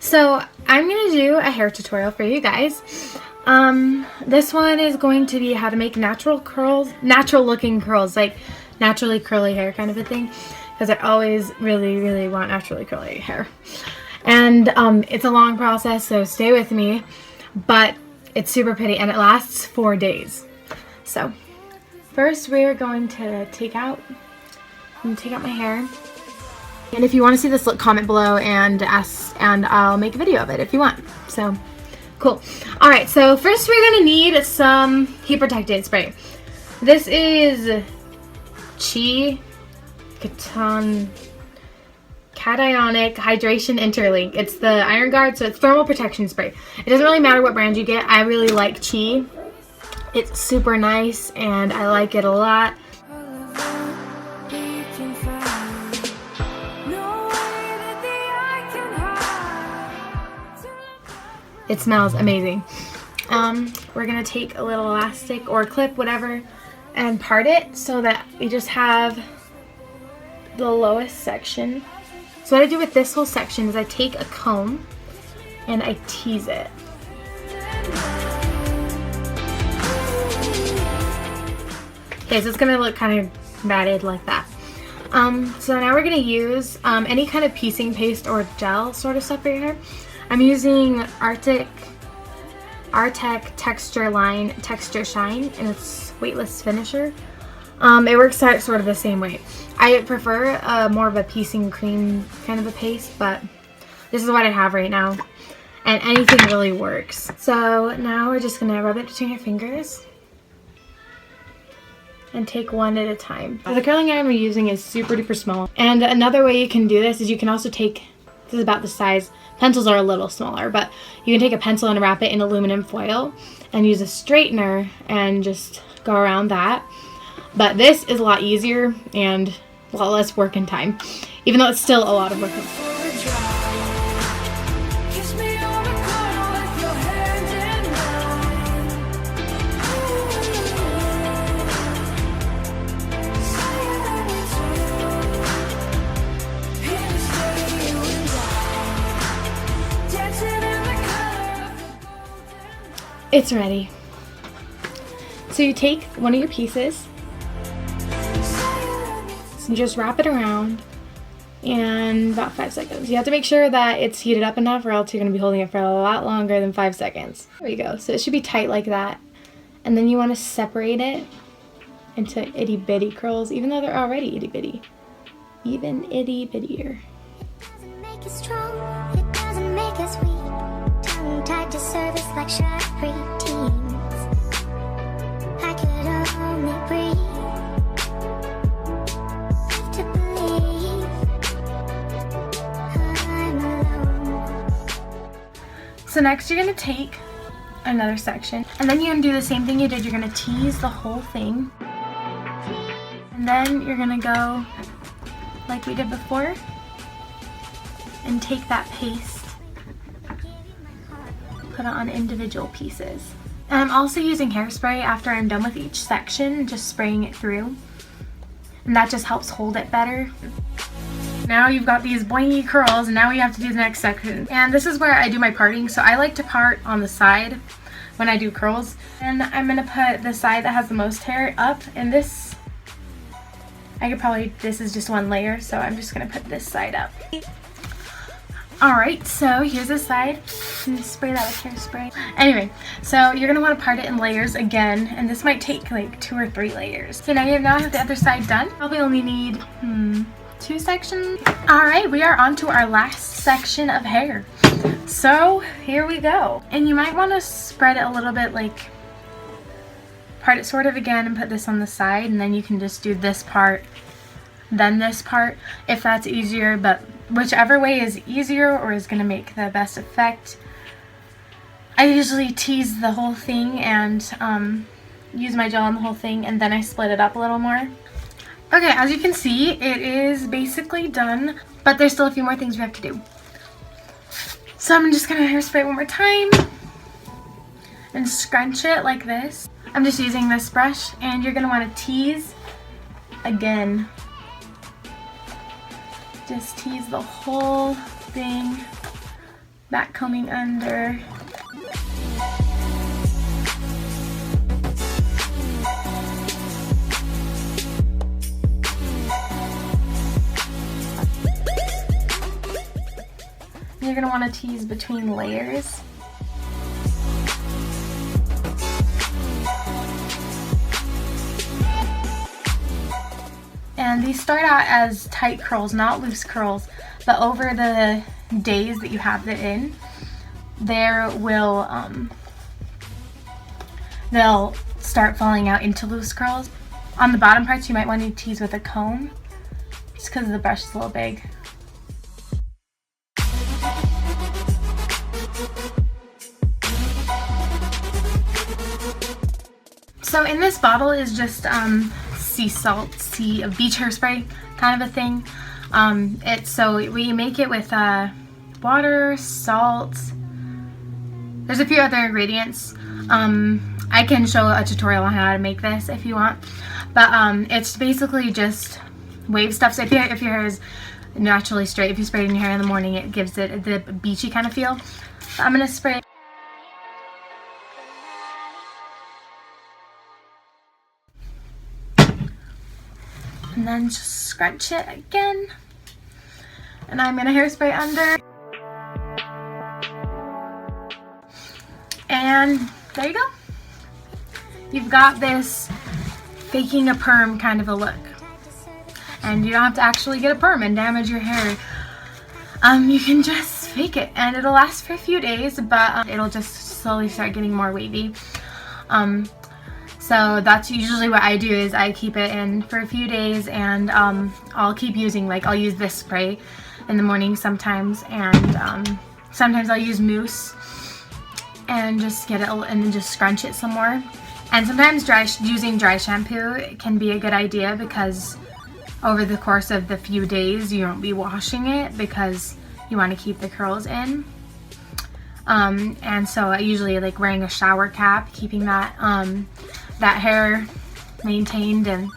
So I'm going to do a hair tutorial for you guys. This one is going to be how to make natural curls, natural looking curls, like naturally curly hair kind of a thing. Because I always really want naturally curly hair. And it's a long process, so stay with me. But it's super pretty and it lasts 4 days. So first we're going to take out my hair. And if you want to see this look, comment below and ask, and I'll make a video of it if you want. So cool. Alright, so first we're going to need some heat protectant spray. This is Cationic Hydration Interlink. It's the Iron Guard, so it's thermal protection spray. It doesn't really matter what brand you get. I really like Chi. It's super nice and I like it a lot. It smells amazing. We're gonna take a little elastic or clip, whatever, and part it so that we just have the lowest section. So what I do with this whole section is I take a comb and I tease it. Okay, so it's gonna look kind of matted like that. So now we're gonna use any kind of piecing paste or gel sort of stuff for your hair. I'm using Artec Texture Shine, and it's weightless finisher. It works out sort of the same way. I prefer more of a piecing cream kind of a paste, but this is what I have right now, and anything really works. So now we're just gonna rub it between your fingers and take one at a time. So the curling iron we're using is super duper small, and another way you can do this is you can also take, this is about the size, pencils are a little smaller, but you can take a pencil and wrap it in aluminum foil and use a straightener and just go around that. But this is a lot easier and a lot less work and time, even though it's still a lot of work. It's ready. So you take one of your pieces and just wrap it around in about 5 seconds. You have to make sure that it's heated up enough or else you're going to be holding it for a lot longer than 5 seconds. There you go. So it should be tight like that. And then you want to separate it into itty bitty curls, even though they're already itty bitty. Even itty bittier. Doesn't make us strong, it doesn't make us weak. Tongue-tied to service like shy preteens. I could only breathe. Live to believe I'm alone. So next you're going to take another section, and then you're going to do the same thing you did. You're going to tease the whole thing, and then you're going to go like we did before and take that paste, put it on individual pieces. And I'm also using hairspray after I'm done with each section, just spraying it through, and that just helps hold it better. Now you've got these boingy curls, and now we have to do the next section. And this is where I do my parting. So I like to part on the side when I do curls, and I'm gonna put the side that has the most hair up, and this, I could probably, this is just one layer, so I'm just gonna put this side up. Alright, so here's the side. And spray that with hairspray. Anyway, so you're gonna want to part it in layers again, and this might take like 2 or 3 layers. Okay, now I have the other side done. Probably only need 2 sections. Alright, we are on to our last section of hair. So here we go. And you might want to spread it a little bit, like part it sort of again and put this on the side, and then you can just do this part, then this part, if that's easier, but whichever way is easier or is going to make the best effect. I usually tease the whole thing and use my gel on the whole thing, and then I split it up a little more. Okay, as you can see, it is basically done, but there's still a few more things we have to do. So I'm just going to hairspray one more time and scrunch it like this. I'm just using this brush, and you're going to want to tease again. Just tease the whole thing back combing under. You're going to want to tease between layers. And these start out as tight curls, not loose curls, but over the days that you have it in, they'll start falling out into loose curls. On the bottom parts, you might want to tease with a comb, just because the brush is a little big. So in this bottle is just sea salt, beach hairspray kind of a thing. So we make it with water, salt. There's a few other ingredients. I can show a tutorial on how to make this if you want. But it's basically just wave stuff. So if your hair is naturally straight, if you spray it in your hair in the morning, it gives it the beachy kind of feel. So I'm gonna spray. And then just scrunch it again. And I'm gonna hairspray under. And there you go. You've got this faking a perm kind of a look. And you don't have to actually get a perm and damage your hair. You can just fake it and it'll last for a few days, but it'll just slowly start getting more wavy. So that's usually what I do, is I keep it in for a few days, and I'll keep using, like, I'll use this spray in the morning sometimes, and sometimes I'll use mousse and just get it and then just scrunch it some more. And sometimes using dry shampoo can be a good idea, because over the course of the few days you won't be washing it because you want to keep the curls in. And so I usually like wearing a shower cap, keeping that that hair maintained and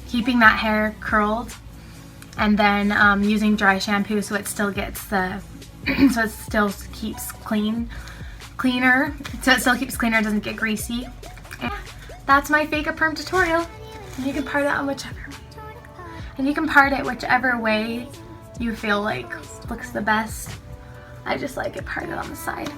keeping that hair curled, and then using dry shampoo so it still gets the so it still keeps cleaner, so it still keeps cleaner, doesn't get greasy. And that's my fake a perm tutorial. And you can part it on whichever way you feel like looks the best. I just like it parted on the side.